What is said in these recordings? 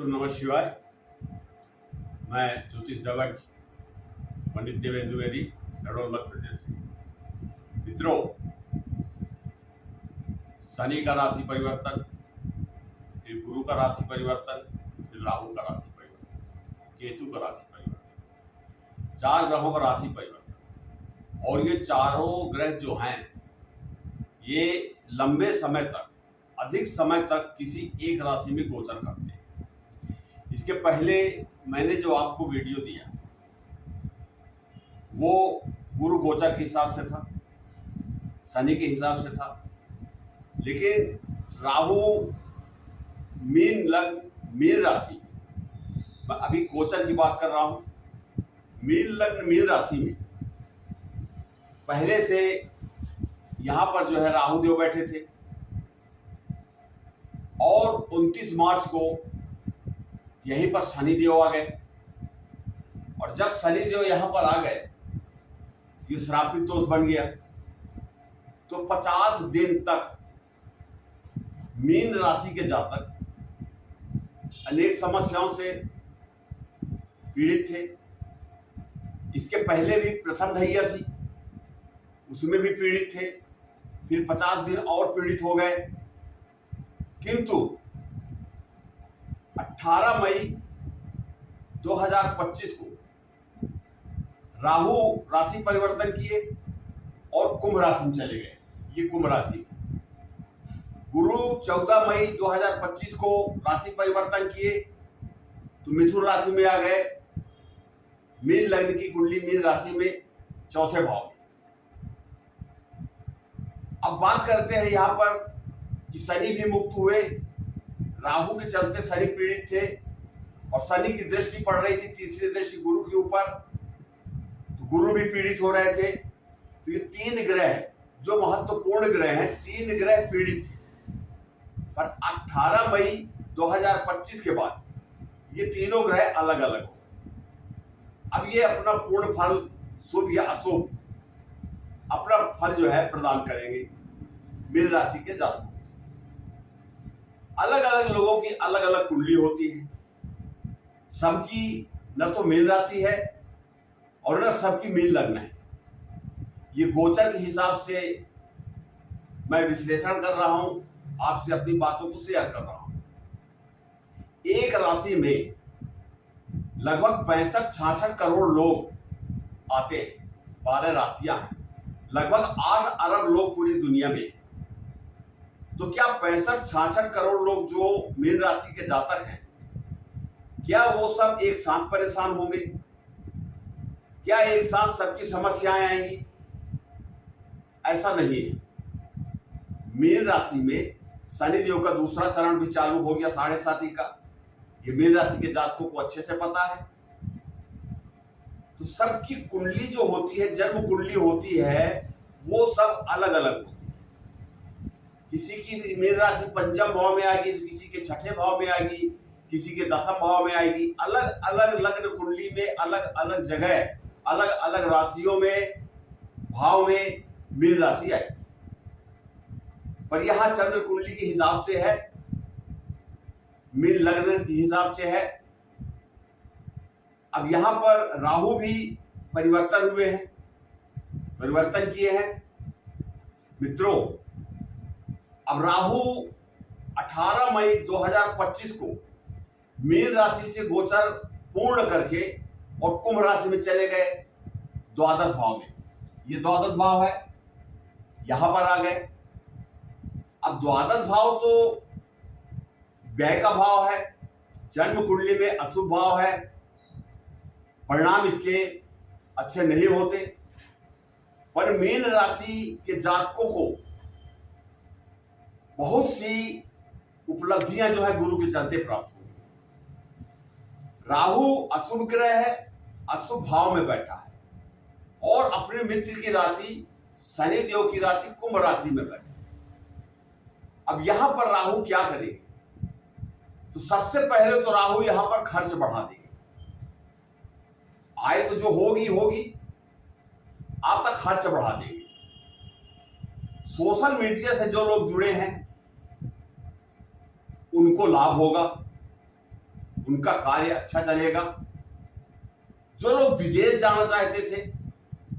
दोस्तों नमः शिवाय। मैं ज्योतिष जगत पंडित देवेंद्र द्विवेदी, शहडोल मध्य प्रदेश से। मित्रों, शनि का राशि परिवर्तन, फिर गुरु का राशि परिवर्तन, फिर राहु का राशि परिवर्तन, केतु का राशि परिवर्तन, 4 ग्रहों का राशि परिवर्तन। और ये चारों ग्रह जो हैं ये लंबे समय तक, अधिक समय तक किसी एक राशि में गोचर करते हैं। इसके पहले मैंने जो आपको वीडियो दिया वो गुरु गोचर के हिसाब से था, शनि के हिसाब से था, लेकिन राहु मीन राशि, मैं अभी गोचर की बात कर रहा हूं। मीन लग्न मीन राशि में पहले से यहां पर जो है राहु देव बैठे थे और 29 मार्च को यहीं पर शनि देव आ गए। और जब शनि देव यहां पर आ गए ये श्रापित दोष बन गया। तो 50 दिन तक मीन राशि के जातक अनेक समस्याओं से पीड़ित थे। इसके पहले भी प्रथम ढैया थी, उसमें भी पीड़ित थे, फिर 50 दिन और पीड़ित हो गए। किंतु 18 मई 2025 को राहु राशि परिवर्तन किए और कुंभ राशि में चले गए। ये कुंभ राशि। गुरु 14 मई 2025 को राशि परिवर्तन किए तो मिथुन राशि में आ गए। मीन लग्न की कुंडली मीन राशि में चौथे भाव में। अब बात करते हैं यहां पर कि शनि भी मुक्त हुए। राहु के चलते शनि पीड़ित थे और शनि की दृष्टि पड़ रही थी, तीसरी दृष्टि गुरु के ऊपर, तो गुरु भी पीड़ित हो रहे थे। तो ये 3 ग्रह जो महत्वपूर्ण ग्रह हैं, 3 ग्रह पीड़ित थे। पर 18 मई 2025 के बाद ये तीनों ग्रह अलग अलग हो। अब ये अपना पूर्ण फल, शुभ या अशुभ, अपना फल जो है प्रदान करेंगे मीन राशि के जातकों। अलग अलग लोगों की अलग अलग कुंडली होती है। सबकी न तो मीन राशि है और न सबकी मीन लग्न है। ये गोचर के हिसाब से मैं विश्लेषण कर रहा हूं, आपसे अपनी बातों को शेयर कर रहा हूं। एक राशि में लगभग 65-66 करोड़ लोग आते हैं। 12 राशियां हैं, लगभग 8 अरब लोग पूरी दुनिया में। तो क्या 65-66 करोड़ लोग जो मीन राशि के जातक हैं, क्या वो सब एक साथ परेशान होंगे? क्या एक साथ सबकी समस्याएं आएंगी? ऐसा नहीं है। मीन राशि में शनि देव का दूसरा चरण भी चालू हो गया 7.5 का। ये मीन राशि के जातकों को अच्छे से पता है। तो सबकी कुंडली जो होती है, जन्म कुंडली होती है, वो सब अलग अलग होती है। किसी की मीन राशि 5वें भाव में आएगी, किसी के 6ठे भाव में आएगी, किसी के 10वें भाव में आएगी। अलग अलग लग्न कुंडली में अलग अलग जगह, अलग अलग राशियों में, भाव में मीन राशि आएगी। पर यहां चंद्र कुंडली के हिसाब से है, मीन लग्न के हिसाब से है। अब यहां पर राहु भी परिवर्तन हुए हैं, परिवर्तन किए हैं। मित्रों, अब राहु 18 मई 2025 को मीन राशि से गोचर पूर्ण करके और कुंभ राशि में चले गए द्वादश भाव में। ये द्वादश भाव है, यहां पर आ गए। अब द्वादश भाव तो व्यय का भाव है, जन्म कुंडली में अशुभ भाव है, परिणाम इसके अच्छे नहीं होते। पर मीन राशि के जातकों को बहुत सी उपलब्धियां जो है गुरु के चलते प्राप्त हुई। राहु अशुभ ग्रह है, अशुभ भाव में बैठा है और अपने मित्र की राशि शनि देव की राशि कुंभ राशि में बैठा। अब यहां पर राहु क्या करेंगे? तो सबसे पहले तो राहु यहां पर खर्च बढ़ा देंगे। आय तो जो होगी होगी, आपका खर्च बढ़ा देंगे। सोशल मीडिया से जो लोग जुड़े हैं उनको लाभ होगा, उनका कार्य अच्छा चलेगा। जो लोग विदेश जाना चाहते थे,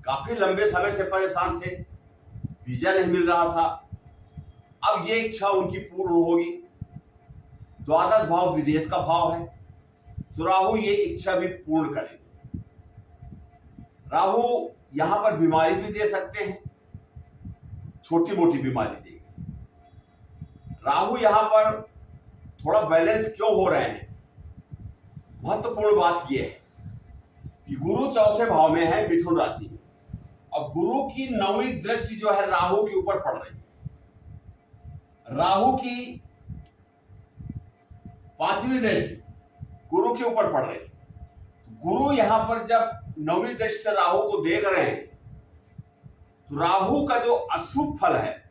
काफी लंबे समय से परेशान थे, वीजा नहीं मिल रहा था, अब ये इच्छा उनकी पूर्ण होगी। द्वादश भाव विदेश का भाव है, तो राहु ये इच्छा भी पूर्ण करेंगे। राहु यहां पर बीमारी भी दे सकते हैं, छोटी मोटी बीमारी देंगे। राहु यहां पर थोड़ा बैलेंस क्यों हो रहे हैं, महत्वपूर्ण बात यह है कि गुरु चौथे भाव में है, मिथुन राशि में, और गुरु की 9वीं दृष्टि जो है राहु के ऊपर पड़ रही है। राहु की 5वीं दृष्टि गुरु के ऊपर पड़ रही है। गुरु यहां पर जब 9वीं दृष्टि से राहु को देख रहे हैं, तो राहु का जो अशुभ फल है,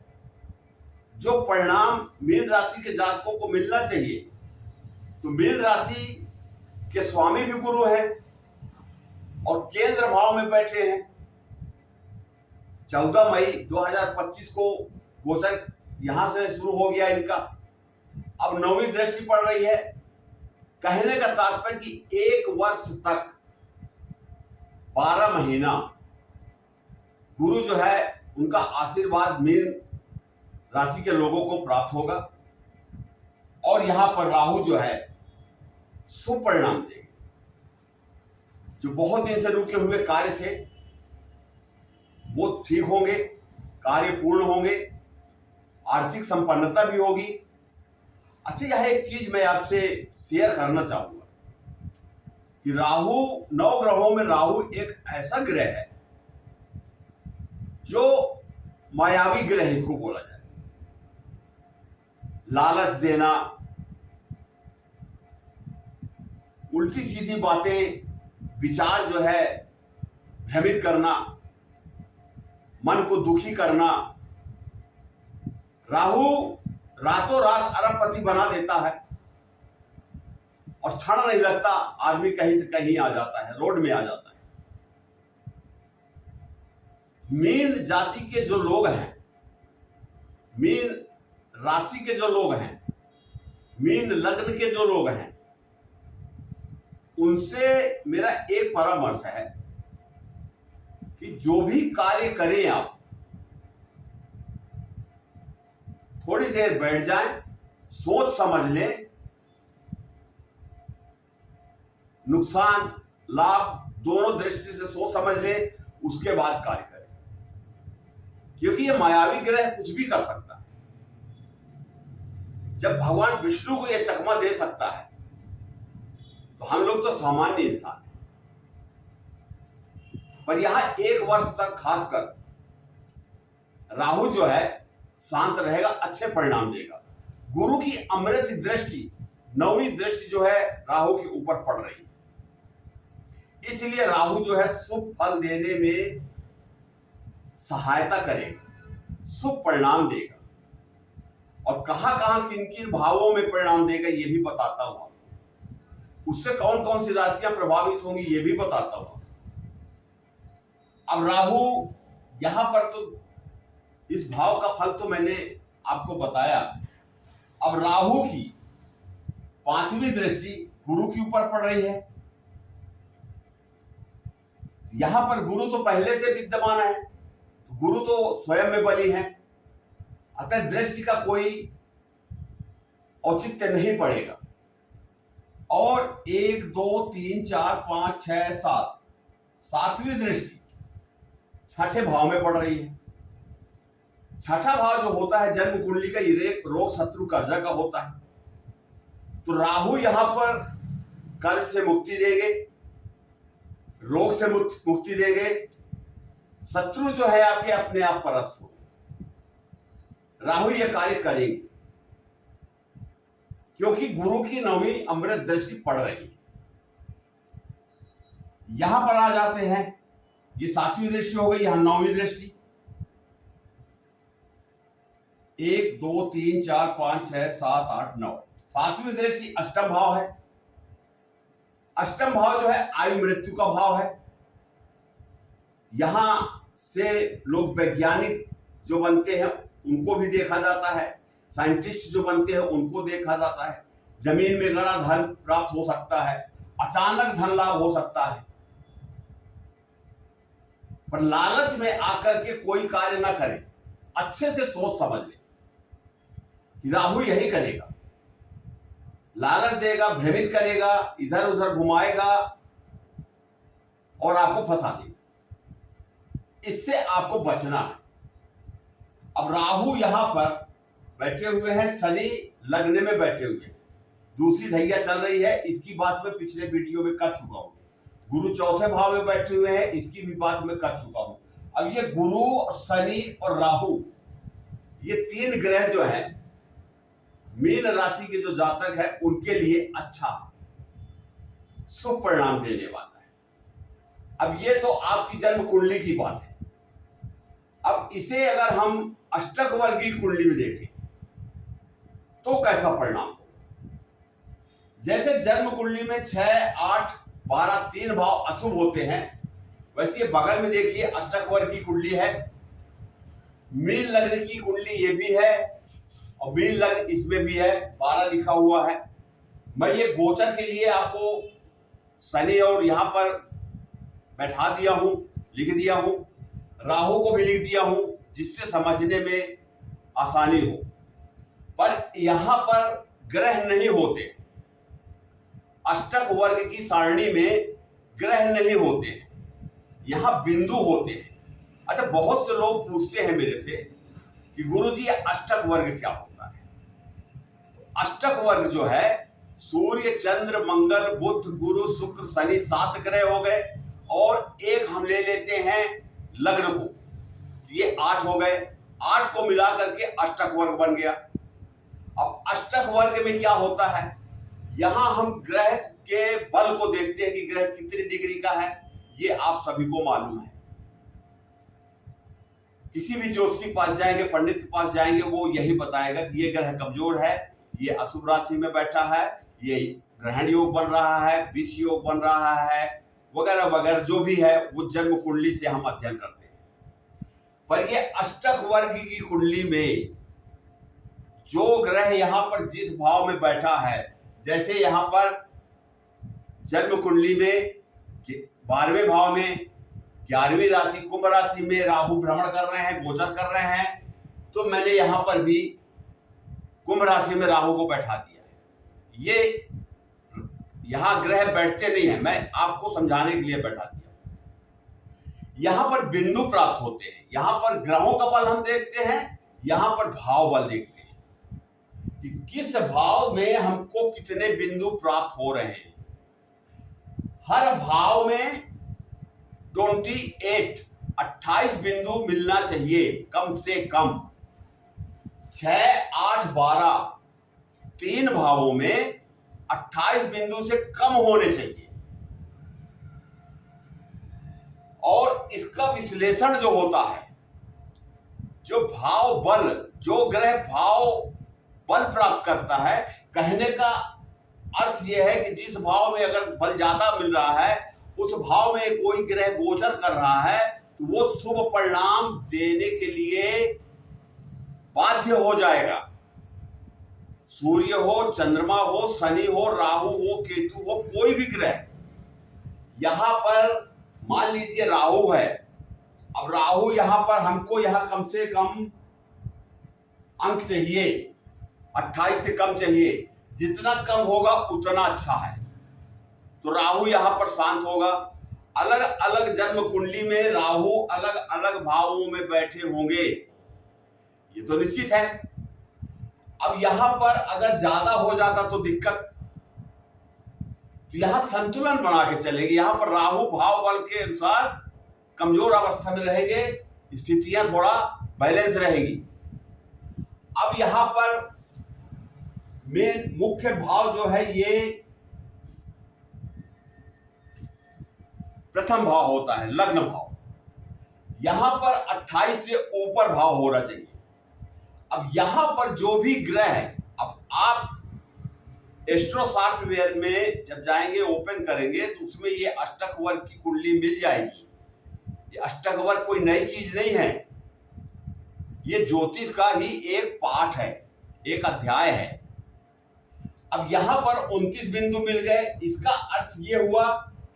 जो परिणाम मीन राशि के जातकों को मिलना चाहिए, तो मीन राशि के स्वामी भी गुरु हैं और केंद्र भाव में बैठे हैं। 14 मई 2025 को गोचर यहां से शुरू हो गया इनका, अब 9वीं दृष्टि पड़ रही है। कहने का तात्पर्य कि 1 वर्ष तक 12 महीना गुरु जो है उनका आशीर्वाद मीन राशि के लोगों को प्राप्त होगा, और यहां पर राहु जो है शुभ परिणाम देंगे। जो बहुत दिन से रुके हुए कार्य थे वो ठीक होंगे, कार्य पूर्ण होंगे, आर्थिक संपन्नता भी होगी। अच्छा, यह एक चीज मैं आपसे शेयर करना चाहूंगा कि राहु, 9 ग्रहों में राहु एक ऐसा ग्रह है जो मायावी ग्रह इसको बोला जाए। लालच देना, उल्टी सीधी बातें, विचार जो है भ्रमित करना, मन को दुखी करना। राहु रातों रात अरबपति बना देता है और क्षण नहीं लगता आदमी कहीं से कहीं आ जाता है, रोड में आ जाता है। मीन जाति के जो लोग हैं, मीन राशि के जो लोग हैं, मीन लग्न के जो लोग हैं, उनसे मेरा एक परामर्श है कि जो भी कार्य करें आप, थोड़ी देर बैठ जाएं, सोच समझ लें, नुकसान लाभ दोनों दृष्टि से सोच समझ लें, उसके बाद कार्य करें। क्योंकि ये मायावी ग्रह कुछ भी कर सकता है। जब भगवान विष्णु को यह चकमा दे सकता है, तो हम लोग तो सामान्य इंसान हैं। पर यहां 1 वर्ष तक खासकर राहु जो है शांत रहेगा, अच्छे परिणाम देगा। गुरु की अमृत दृष्टि, 9वीं दृष्टि जो है राहु के ऊपर पड़ रही है, इसलिए राहु जो है शुभ फल देने में सहायता करेगा, शुभ परिणाम देगा। और कहां कहां किन किन भावों में परिणाम देगा ये भी बताता हूं, उससे कौन कौन सी राशियां प्रभावित होंगी ये भी बताता हूं। अब राहु यहां पर तो इस भाव का फल तो मैंने आपको बताया। अब राहु की 5वीं दृष्टि गुरु के ऊपर पड़ रही है। यहां पर गुरु तो पहले से विद्यमान है, तो गुरु तो स्वयं में बली है, अतः दृष्टि का कोई औचित्य नहीं पड़ेगा। और 1 2 3 4 5 6 7, 7वीं दृष्टि 6ठे भाव में पड़ रही है। 6ठा भाव जो होता है जन्म कुंडली का, ये रोग शत्रु कर्जा का होता है। तो राहु यहां पर कर्ज से मुक्ति देंगे, रोग से मुक्ति देंगे, शत्रु जो है आपके अपने आप परास्त हो। राहु ये कार्य करेंगे क्योंकि गुरु की 9वीं अमृत दृष्टि पड़ रही है। यहां पर आ जाते हैं, ये 7वीं दृष्टि हो गई, यहां 9वीं दृष्टि। 1 2 3 4 5 6 7 8 9, 7वीं दृष्टि अष्टम भाव है। अष्टम भाव जो है आयु मृत्यु का भाव है। यहां से लोग वैज्ञानिक जो बनते हैं उनको भी देखा जाता है, साइंटिस्ट जो बनते हैं उनको देखा जाता है। जमीन में गड़ा धन प्राप्त हो सकता है, अचानक धन लाभ हो सकता है। पर लालच में आकर के कोई कार्य ना करें, अच्छे से सोच समझ ले। राहु यही करेगा, लालच देगा, भ्रमित करेगा, इधर उधर घुमाएगा और आपको फंसा देगा। इससे आपको बचना है। अब राहु यहां पर बैठे हुए हैं, शनि लग्न में बैठे हुए हैं, दूसरी ढैया चल रही है, इसकी बात मैं पिछले वीडियो में कर चुका हूं। गुरु चौथे भाव में बैठे हुए हैं, इसकी भी बात मैं कर चुका हूं। अब ये गुरु, शनि और राहु, ये तीन ग्रह जो है मीन राशि के जो जातक है उनके लिए अच्छा है, शुभ परिणाम देने वाला है। अब ये तो आपकी जन्म कुंडली की बात है। अब इसे अगर हम अष्टक वर्गीय कुंडली में देखें तो कैसा परिणाम हो? जैसे जन्म कुंडली में 6, 8, 12 तीन भाव अशुभ होते हैं, वैसे ये बगल में देखिए अष्टक वर्ग की कुंडली है, मीन लग्न की कुंडली ये भी है और मीन लग्न इसमें भी है, 12 लिखा हुआ है। मैं ये गोचर के लिए आपको शनि और यहां पर बैठा दिया हूं, लिख दिया हूं, राहु को भी लिख दिया हूं जिससे समझने में आसानी हो। पर यहां पर ग्रह नहीं होते, अष्टक वर्ग की सारणी में ग्रह नहीं होते हैं, यहां बिंदु होते हैं। अच्छा, बहुत से लोग पूछते हैं मेरे से कि गुरुजी अष्टक वर्ग क्या होता है? अष्टक वर्ग जो है सूर्य, चंद्र, मंगल, बुध, गुरु, शुक्र, शनि 7 ग्रह हो गए और एक हम ले लेते हैं लग्न को, ये 8 हो गए। 8 को मिला करके अष्टक वर्ग बन गया। अब अष्टक वर्ग में क्या होता है, यहां हम ग्रह के बल को देखते हैं कि ग्रह कितनी डिग्री का है, ये आप सभी को मालूम है। किसी भी ज्योतिषी के पास जाएंगे, पंडित के पास जाएंगे, वो यही बताएगा कि ये ग्रह कमजोर है, ये अशुभ राशि में बैठा है, ये ग्रहण योग बन रहा है, विष योग बन रहा है, वगैरह वगैरह जो भी है वो जन्म कुंडली से हम अध्ययन करते हैं। पर ये अष्टक वर्ग की कुंडली में जो ग्रह यहां पर जिस भाव में बैठा है, जैसे यहां पर जन्म कुंडली में 12वें भाव में 11वीं राशि कुंभ राशि में राहु भ्रमण कर रहे हैं, गोचर कर रहे हैं, तो मैंने यहां पर भी कुंभ राशि में राहु को बैठा दिया है। ये यहां ग्रह बैठते नहीं है, मैं आपको समझाने के लिए बैठा दिया। यहां पर बिंदु प्राप्त होते हैं, यहां पर ग्रहों का बल हम देखते हैं, यहां पर भाव बल देखते हैं कि किस भाव में हमको कितने बिंदु प्राप्त हो रहे हैं। हर भाव में 28 बिंदु मिलना चाहिए कम से कम। 6, 8, 12 तीन भावों में 28 बिंदु से कम होने चाहिए। और इसका विश्लेषण जो होता है, जो भाव बल, जो ग्रह भाव बल प्राप्त करता है, कहने का अर्थ यह है कि जिस भाव में अगर बल ज्यादा मिल रहा है, उस भाव में कोई ग्रह गोचर कर रहा है, तो वो शुभ परिणाम देने के लिए बाध्य हो जाएगा। सूर्य हो, चंद्रमा हो, शनि हो, राहु हो, केतु हो, कोई भी ग्रह। यहां पर मान लीजिए राहु है, अब राहु यहां पर हमको यहां कम से कम अंक चाहिए, 28 से कम चाहिए, जितना कम होगा उतना अच्छा है। तो राहु यहां पर शांत होगा। अलग अलग जन्म कुंडली में राहु अलग अलग भावों में बैठे होंगे, ये तो निश्चित है। अब यहां पर अगर ज्यादा हो जाता तो दिक्कत, तो यहां संतुलन बना के चलेंगे। यहां पर राहु भाव बल के अनुसार कमजोर अवस्था में रहेंगे, स्थितियां थोड़ा बैलेंस रहेगी। अब यहां पर मेन मुख्य भाव जो है ये प्रथम भाव होता है, लग्न भाव। यहां पर 28 से ऊपर भाव होना चाहिए। अब यहां पर जो भी ग्रह है, अब आप एस्ट्रो सॉफ्टवेयर में जब जाएंगे, ओपन करेंगे, तो उसमें ये अष्टक वर्ग की कुंडली मिल जाएगी। ये अष्टक वर्ग कोई नई चीज नहीं है, ये ज्योतिष का ही एक पाठ है, एक अध्याय है। अब यहां पर 29 बिंदु मिल गए। इसका अर्थ ये हुआ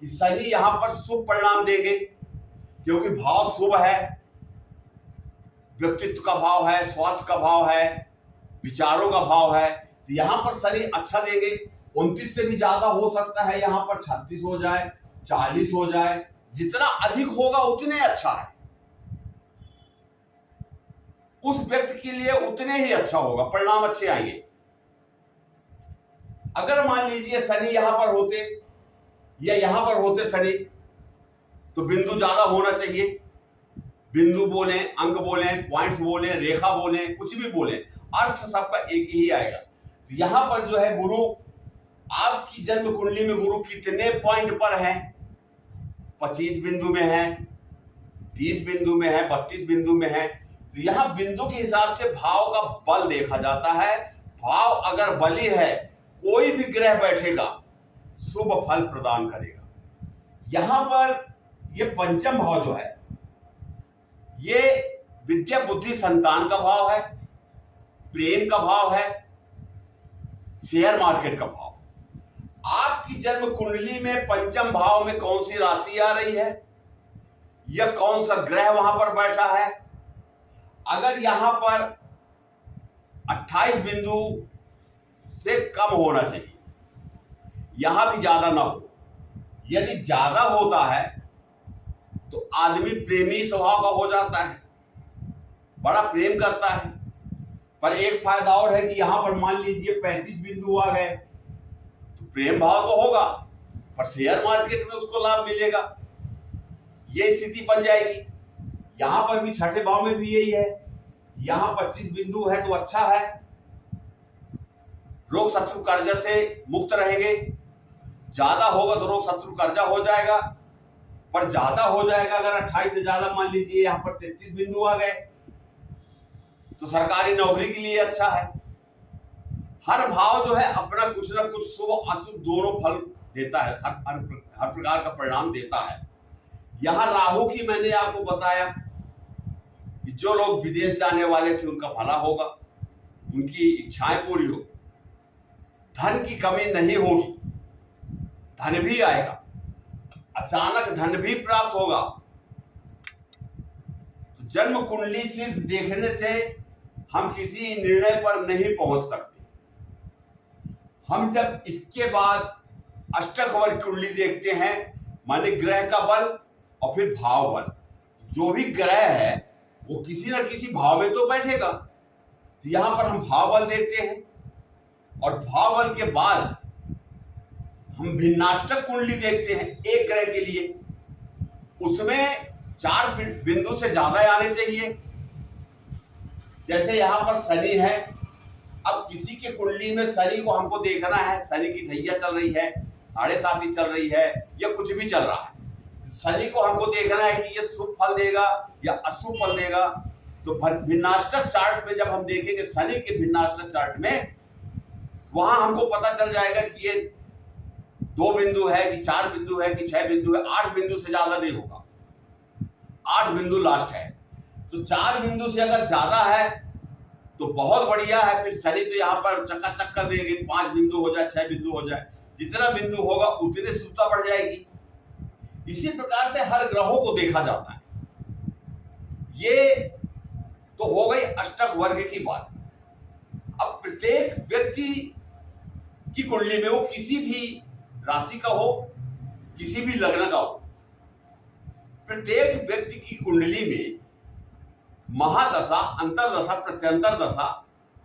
कि शनि यहां पर शुभ परिणाम देंगे, क्योंकि भाव शुभ है, व्यक्तित्व का भाव है, स्वास्थ्य का भाव है, विचारों का भाव है। तो यहां पर शनि अच्छा देंगे। 29 से भी ज्यादा हो सकता है, यहां पर 36 हो जाए, 40 हो जाए। जितना अधिक होगा उतने अच्छा है, उस व्यक्ति के लिए उतने ही अच्छा होगा, परिणाम अच्छे आएंगे। अगर मान लीजिए शनि यहां पर होते या यहां पर होते शनि, तो बिंदु ज्यादा होना चाहिए। बिंदु बोले, अंक बोले, पॉइंट्स बोले, रेखा बोले, कुछ भी बोले, अर्थ सबका एक ही आएगा। तो यहां पर जो है गुरु, आपकी जन्म कुंडली में गुरु कितने पॉइंट पर है? 25 बिंदु में है, 30 बिंदु में है, 32 बिंदु में है। तो यहां बिंदु के हिसाब से भाव का बल देखा जाता है। भाव अगर बली है, कोई भी ग्रह बैठेगा शुभ फल प्रदान करेगा। यहां पर ये पंचम भाव जो है, ये विद्या बुद्धि संतान का भाव है, प्रेम का भाव है, शेयर मार्केट का भाव। आपकी जन्म कुंडली में पंचम भाव में कौन सी राशि आ रही है, या कौन सा ग्रह वहां पर बैठा है? अगर यहां पर 28 बिंदु से कम होना चाहिए, यहां भी ज्यादा ना हो। यदि ज्यादा होता है तो आदमी प्रेमी स्वभाव का हो जाता है, बड़ा प्रेम करता है। पर एक फायदा और है कि यहां पर मान लीजिए 35 बिंदु आ गए, तो प्रेम भाव तो होगा, पर शेयर मार्केट में उसको लाभ मिलेगा, ये स्थिति बन जाएगी। यहां पर भी छठे भाव में भी यही है। यहां 25 बिंदु है तो अच्छा है, रोग शत्रु कर्जा से मुक्त रहेंगे। ज्यादा होगा तो रोग शत्रु कर्जा हो जाएगा, पर ज्यादा हो जाएगा अगर 28 से ज्यादा, मान लीजिए यहां पर 33 बिंदु आ गए, तो सरकारी नौकरी के लिए अच्छा है। हर भाव जो है अपना कुछ ना कुछ शुभ अशुभ दोनों फल देता है, हर प्रकार का परिणाम देता है। यहां राहु की मैंने आपको बताया कि जो लोग विदेश जाने वाले थे उनका भला होगा, उनकी इच्छाएं पूरी होगी, धन की कमी नहीं होगी, धन भी आएगा, अचानक धन भी प्राप्त होगा। तो जन्म कुंडली सिर्फ देखने से हम किसी निर्णय पर नहीं पहुंच सकते। हम जब इसके बाद अष्टक वर्ग कुंडली देखते हैं, माने ग्रह का बल और फिर भाव बल। जो भी ग्रह है वो किसी ना किसी भाव में तो बैठेगा। तो यहां पर हम भाव बल देखते हैं, और भाव बल के बाद हम भिन्नाष्टक कुंडली देखते हैं एक ग्रह के लिए। उसमें 4 बिंदु से ज्यादा आने चाहिए। जैसे यहां पर शनि है, अब किसी के कुंडली में शनि को हमको देखना है, शनि की ढैया चल रही है, 7.5 चल रही है, या कुछ भी चल रहा है, शनि को हमको देखना है कि ये शुभ फल देगा या अशुभ फल देगा। तो भिन्नाष्टक चार्ट में जब हम देखेंगे शनि के भिन्नाष्टक चार्ट में, वहां हमको पता चल जाएगा कि ये 2 बिंदु है कि 4 बिंदु है कि 6 बिंदु है। 8 बिंदु से ज्यादा नहीं होगा, 8 बिंदु लास्ट है। तो 4 बिंदु से अगर ज्यादा है तो बहुत बढ़िया है, फिर शनि तो यहाँ पर चकाचक कर देंगे, 5 बिंदु हो जाए, 6 बिंदु हो जाए, जितना बिंदु होगा उतने शुभता बढ़ जाएगी। इसी प्रकार से हर ग्रहों को देखा जाता है। ये तो हो गई अष्टक वर्ग की बात। अब प्रत्येक व्यक्ति की कुंडली में, वो किसी भी राशि का हो, किसी भी लग्न का हो, प्रत्येक व्यक्ति की कुंडली में महादशा, अंतरदशा, प्रत्यंतर दशा,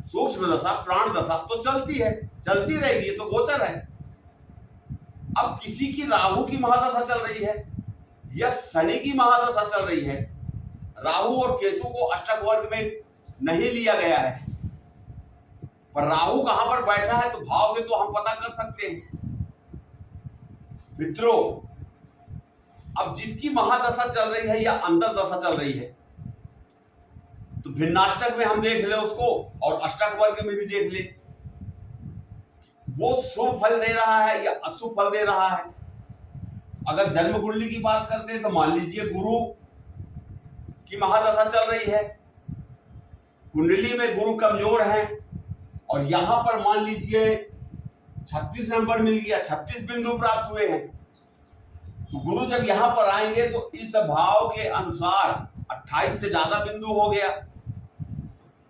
सूक्ष्म दशा, प्राण दशा तो चलती है, चलती रहेगी, ये तो गोचर है। अब किसी की राहु की महादशा चल रही है या शनि की महादशा चल रही है, राहु और केतु को अष्टक वर्ग में नहीं लिया गया है, पर राहु कहां पर बैठा है तो भाव से तो हम पता कर सकते हैं। मित्रों, अब जिसकी महादशा चल रही है या अंतरदशा चल रही है, तो भिन्नाष्टक में हम देख ले उसको, और अष्टक वर्ग में भी देख ले, वो शुभ फल दे रहा है या अशुभ फल दे रहा है। अगर जन्म कुंडली की बात करते हैं तो मान लीजिए गुरु की महादशा चल रही है, कुंडली में गुरु कमजोर है, और यहां पर मान लीजिए 36 नंबर मिल गया, 36 बिंदु प्राप्त हुए हैं। तो गुरु जब यहां पर आएंगे तो इस भाव के अनुसार 28 से ज्यादा बिंदु हो गया।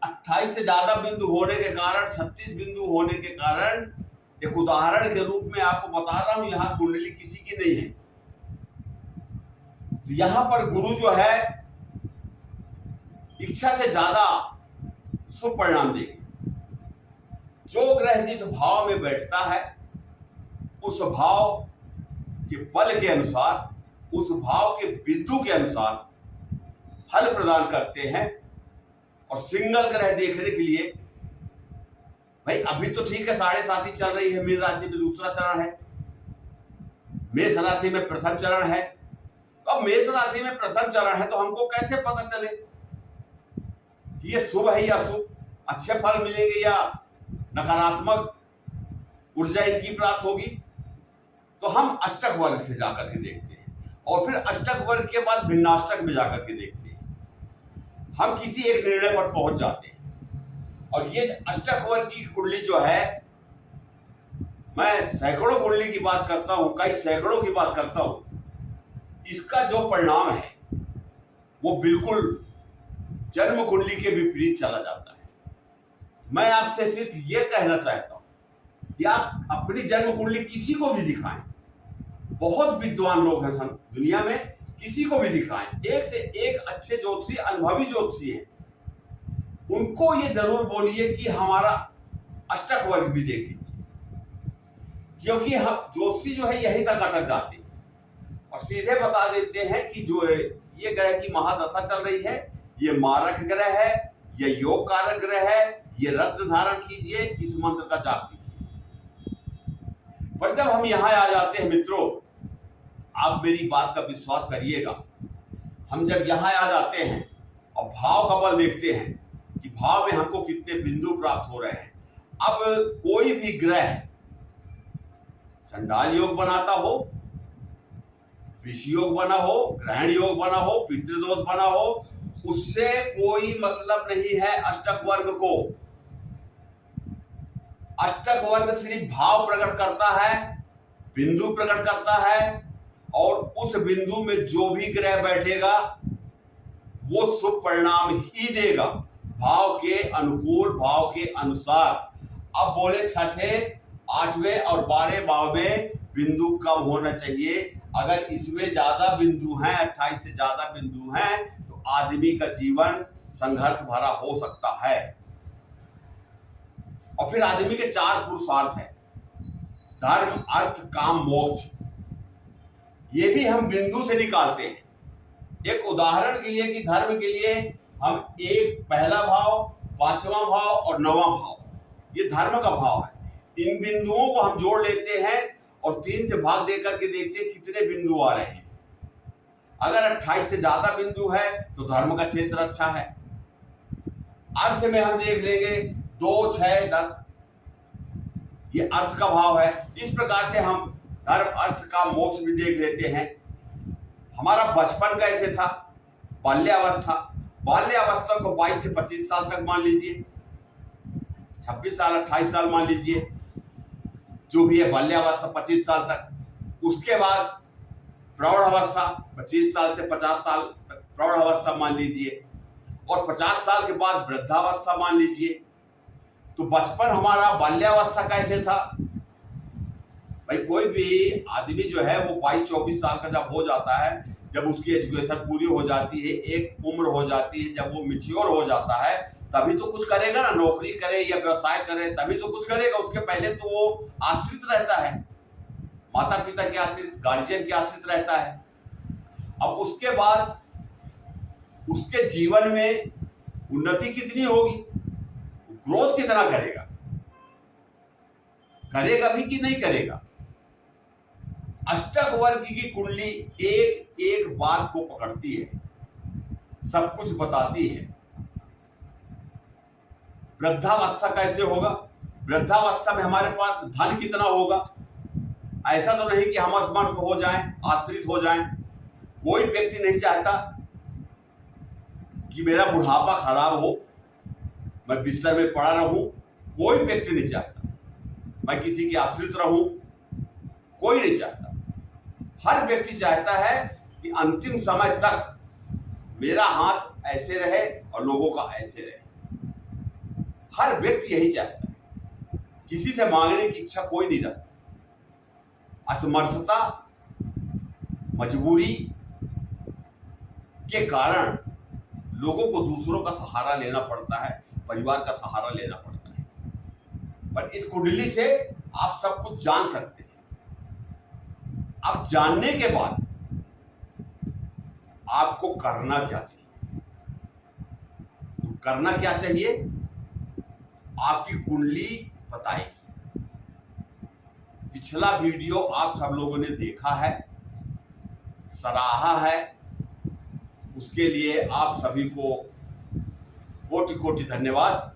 28 से ज्यादा बिंदु होने के कारण, 36 बिंदु होने के कारण, एक उदाहरण के रूप में आपको बता रहा हूं, यहां कुंडली किसी की नहीं है। तो यहां पर गुरु जो है इच्छा से ज्यादा शुभ परिणाम देंगे। जो ग्रह जिस भाव में बैठता है उस भाव के बल के अनुसार, उस भाव के बिंदु के अनुसार फल प्रदान करते हैं। और सिंगल ग्रह देखने के लिए, भाई अभी तो ठीक है 7.5 चल रही है, मीन राशि में दूसरा चरण है, मेष राशि में प्रथम चरण है। तो अब मेष राशि में प्रथम चरण है तो हमको कैसे पता चले कि ये शुभ है या अशुभ, अच्छे फल मिलेंगे या नकारात्मक ऊर्जा इनकी प्राप्त होगी? तो हम अष्टक वर्ग से जाकर के देखते हैं और फिर अष्टक वर्ग के बाद भिन्नाष्टक में जाकर के देखते हैं। हम किसी एक निर्णय पर पहुंच जाते हैं। और ये अष्टक वर्ग की कुंडली जो है, मैं सैकड़ों कुंडली की बात करता हूं, कई सैकड़ों की बात करता हूं, इसका जो परिणाम है वो बिल्कुल जन्म कुंडली के विपरीत चला जाता है। मैं आपसे सिर्फ ये कहना चाहता हूं कि आप अपनी जन्म कुंडली किसी को भी दिखाएं। बहुत विद्वान लोग हैं दुनिया में, किसी को भी दिखाएं, एक से एक अच्छे ज्योतिषी, अनुभवी ज्योतिषी हैं, उनको ये जरूर बोलिए कि हमारा अष्टक वर्ग भी देख लीजिए। क्योंकि हम ज्योतिषी जो है यहीं तक अटक जाते हैं और सीधे बता देते हैं कि जो ये ग्रह की महादशा चल रही है, ये मारक ग्रह है, ये योग कारक ग्रह है, ये रत्न धारण कीजिए, इस मंत्र का जाप कीजिए। पर जब हम यहां आ जाते हैं मित्रों, आप मेरी बात का विश्वास करिएगा, हम जब यहां आ जाते हैं और भाव का बल देखते हैं कि भाव में हमको कितने बिंदु प्राप्त हो रहे हैं। अब कोई भी ग्रह चंडाल योग बनाता हो, विष योग बना हो, ग्रहण योग बना हो, पितृदोष बना हो, उससे कोई मतलब नहीं है अष्टक वर्ग को। अष्टक वर्ग सिर्फ भाव प्रकट करता है, बिंदु प्रकट करता है, और उस बिंदु में जो भी ग्रह बैठेगा वो शुभ परिणाम ही देगा, भाव के अनुकूल, भाव के अनुसार। अब बोले छठे, 8वें और 12वें भाव में बिंदु कम होना चाहिए। अगर इसमें ज्यादा बिंदु हैं, 28 से ज्यादा बिंदु हैं, तो आदमी का जीवन संघर्ष भरा हो सकता है। और फिर आदमी के 4 पुरुषार्थ हैं, धर्म, अर्थ, काम, मोक्ष। ये भी हम बिंदु से निकालते हैं। एक उदाहरण के लिए कि धर्म के लिए हम एक पहला भाव, 5वां भाव और 9वां भाव, ये धर्म का भाव है। इन बिंदुओं को हम जोड़ लेते हैं और 3 से भाग देकर के देखते हैं कितने बिंदु आ रहे हैं। अगर 28 से ज्यादा बिंदु है तो धर्म का क्षेत्र अच्छा है। अर्थ में हम देख लेंगे 2, 6, 10, ये अर्थ का भाव है। इस प्रकार से हम धर्म, अर्थ का मोक्ष भी देख लेते हैं। हमारा बचपन कैसे था, बाल्यावस्था, बाल्यावस्था को 22 से 25 साल तक मान लीजिए, 26 साल 28 साल मान लीजिए, जो भी है बाल्यावस्था 25 साल तक। उसके बाद प्रौढ़ अवस्था 25 साल से 50 साल तक प्रौढ़ अवस्था मान लीजिए, और 50 साल के बाद वृद्धावस्था मान लीजिए। तो बचपन हमारा, बाल्यावस्था कैसे था? भाई कोई भी आदमी जो है वो 22-24 साल का जब हो जाता है, जब उसकी एजुकेशन पूरी हो जाती है, एक उम्र हो जाती है, जब वो मैच्योर हो जाता है, तभी तो कुछ करेगा ना, नौकरी करे या व्यवसाय करे, तभी तो कुछ करेगा। उसके पहले तो वो आश्रित रहता है, माता पिता के आश्रित, गार्जियन के आश्रित रहता है। अब उसके बाद उसके जीवन में उन्नति कितनी होगी, ग्रोथ कितना करेगा, करेगा भी कि नहीं करेगा। अष्टक वर्ग की कुंडली एक एक बात को पकड़ती है, सब कुछ बताती है। वृद्धावस्था कैसे होगा, वृद्धावस्था में हमारे पास धन कितना होगा। ऐसा तो नहीं कि हम असमर्थ हो जाएं, आश्रित हो जाएं। कोई व्यक्ति नहीं चाहता कि मेरा बुढ़ापा खराब हो, मैं बिस्तर में पड़ा रहूं, कोई व्यक्ति नहीं चाहता। मैं किसी के आश्रित रहूं, कोई नहीं चाहता। हर व्यक्ति चाहता है कि अंतिम समय तक मेरा हाथ ऐसे रहे और लोगों का ऐसे रहे। हर व्यक्ति यही चाहता है, किसी से मांगने की इच्छा कोई नहीं रखता। असमर्थता, मजबूरी के कारण लोगों को दूसरों का सहारा लेना पड़ता है, परिवार का सहारा लेना पड़ता है। पर इस कुंडली से आप सब कुछ जान सकते हैं। अब जानने के बाद आपको करना क्या चाहिए? तो करना क्या चाहिए? आपकी कुंडली बताएगी। पिछला वीडियो आप सब लोगों ने देखा है, सराहा है, उसके लिए आप सभी को कोटि कोटि धन्यवाद।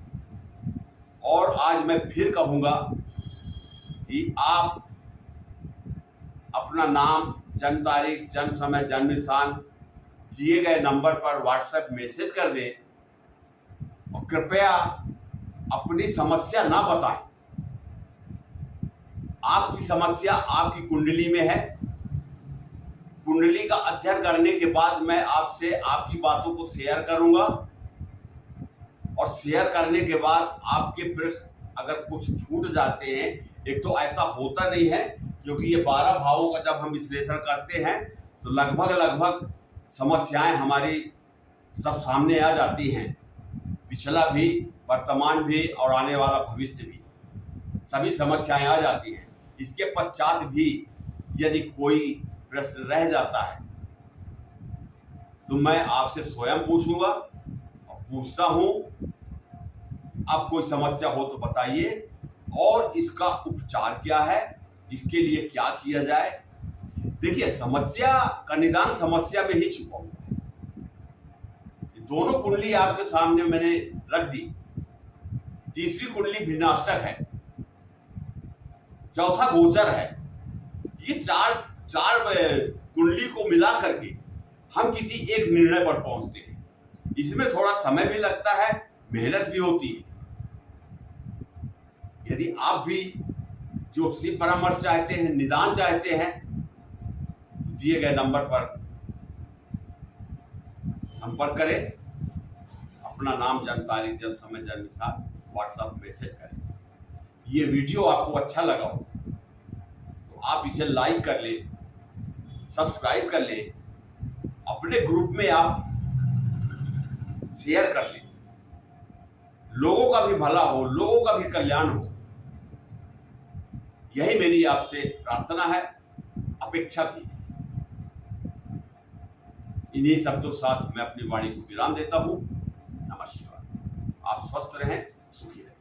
और आज मैं फिर कहूंगा कि आप अपना नाम, जन्म तारीख, जन्म समय, जन्म स्थान दिए गए नंबर पर व्हाट्सएप मैसेज कर दें और कृपया अपनी समस्या ना बताएं। आपकी समस्या आपकी कुंडली में है। कुंडली का अध्ययन करने के बाद मैं आपसे आपकी बातों को शेयर करूंगा और शेयर करने के बाद आपके प्रश्न अगर कुछ छूट जाते हैं, एक तो ऐसा होता नहीं है क्योंकि ये 12 भावों का जब हम विश्लेषण करते हैं तो लगभग समस्याएं हमारी सब सामने आ जाती हैं। पिछला भी, वर्तमान भी और आने वाला भविष्य भी, सभी समस्याएं आ जाती हैं। इसके पश्चात भी यदि कोई प्रश्न रह जाता है तो मैं आपसे स्वयं पूछूंगा और पूछता हूं। अब कोई समस्या हो तो बताइए और इसका उपचार क्या है, इसके लिए क्या किया जाए। देखिए, समस्या का निदान समस्या में ही छुपा हुआ है। दोनों कुंडली आपके सामने मैंने रख दी। तीसरी कुंडली भिन्नाष्टक है, चौथा गोचर है। ये चार कुंडली को मिला करके हम किसी एक निर्णय पर पहुंचते हैं। इसमें थोड़ा समय भी लगता है, मेहनत भी होती है। यदि आप भी ज्योतिषी परामर्श चाहते हैं, निदान चाहते हैं, तो दिए गए नंबर पर संपर्क करें। अपना नाम, जन्म तारीख, जन्म समय, जन्म स्थान व्हाट्सएप मैसेज करें। ये वीडियो आपको अच्छा लगा हो तो आप इसे लाइक कर लें, सब्सक्राइब कर लें, अपने ग्रुप में आप शेयर कर लें। लोगों का भी भला हो, लोगों का भी कल्याण हो, यही मेरी आपसे प्रार्थना है, अपेक्षा भी है। इन्हीं शब्दों के साथ मैं अपनी वाणी को विराम देता हूं। नमस्कार। आप स्वस्थ रहें, सुखी रहें।